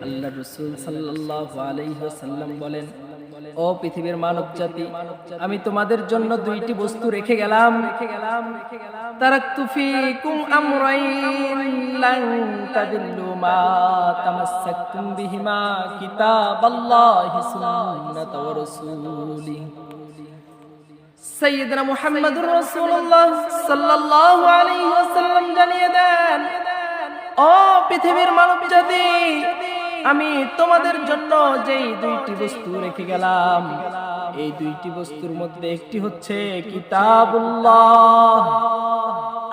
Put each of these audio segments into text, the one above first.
আল্লাহ রাসূল সাল্লাল্লাহু আলাইহি ওয়াসাল্লাম বলেন, ও পৃথিবীর মানব জাতি, আমি তোমাদের জন্য দুইটি বস্তু রেখে গেলাম। তারাকতু ফীকুম আমরাইন লান তাদিল্লু মা তামাসসাকতুম বিহিমা কিতাবাল্লাহি সুন্নাতা ওয়া রাসূলিহি। সাইয়্যিদুনা মুহাম্মাদুর রাসূলুল্লাহ সাল্লাল্লাহু আলাইহি ওয়াসাল্লাম জানিয়ে দেন, ও পৃথিবীর মানব জাতি, আমি তোমাদের জন্য যেই দুইটি বস্তু রেখে গেলাম, এই দুইটি বস্তুর মধ্যে একটি হচ্ছে কিতাবুল্লাহ,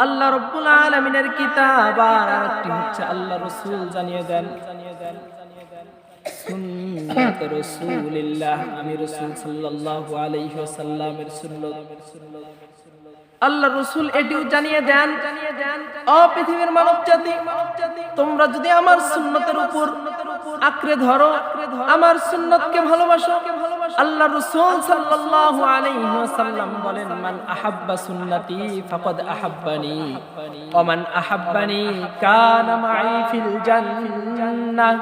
আল্লাহ রাব্বুল আলামিনের কিতাব, আর আরেকটি হচ্ছে আল্লাহ রাসূল জানিয়ে দেন সুন্নাত রাসূলিল্লাহ, আমি রাসূল সাল্লাল্লাহু আলাইহি ওয়াসাল্লামের সুন্নাত। আল্লাহ রাসূল এটিও জানিয়ে দেন, ও পৃথিবীর মানব জাতি, তোমরা যদি আমার সুন্নতের উপর আঁকড়ে ধরো, আমার সুন্নতকে ভালোবাসো, আল্লাহ রাসূল সাল্লাল্লাহু আলাইহি ওয়াসাল্লাম বলেন, মান আহাব্বা সুন্নতি ফাকাদ আহাব্বানি ওয়া মান আহাব্বানি কানা মাই ফিল জান্নাহ।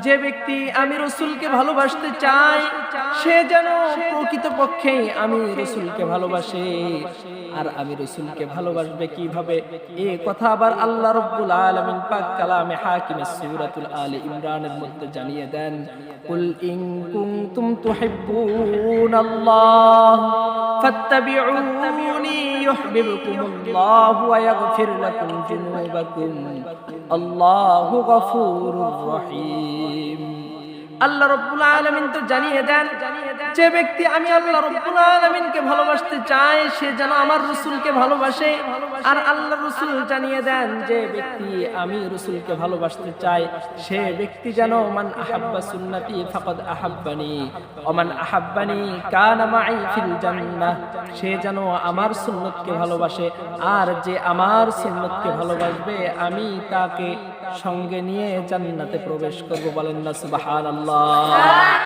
যে ব্যক্তি আমি রাসূলকে ভালোবাসতে চায়, সে যেন প্রকৃতপক্ষে আমি রাসূলকে ভালোবাসে। আর আমি রাসূলকে ভালোবাসবে কিভাবে, এই কথা আবার আল্লাহ রাব্বুল আলামিন পাক কালামে হাকিমে সূরাতুল আলে ইমরানের মধ্যে জানিয়ে দেন, কুল ইন কুনতুম তুহিব্বুনাল্লাহ ফাত্তাবিউনি ইউহিব্বুকুমুল্লাহু ওয়া ইয়াগফির লাকুম যুনুবাকুম আল্লাহু গফুরুর রহিম। আল্লাহ রাব্বুল আলামিন তো জানিয়ে দেন, যে ব্যক্তি আমি আল্লাহ রাব্বুল আলামিনকে ভালোবাসতে চায়, সে যেন আমার রাসূলকে ভালোবাসে। আর আল্লাহ রাসূল জানিয়ে দেন, যে ব্যক্তি আমি রাসূলকে ভালোবাসতে চায়, সে ব্যক্তি যেন মান আহাব্বা সুন্নতি ফাকাদ আহাব্বানি ওয়া মান আহাব্বানি কানা মাই ফিল জান্নাহ, সে যেন আমার সুন্নতকে ভালোবাসে। আর যে আমার সুন্নতকে ভালোবাসবে, আমি তাকে সঙ্গে নিয়ে জান্নাতে প্রবেশ করব। বলেন না সুবহানাল্লাহ।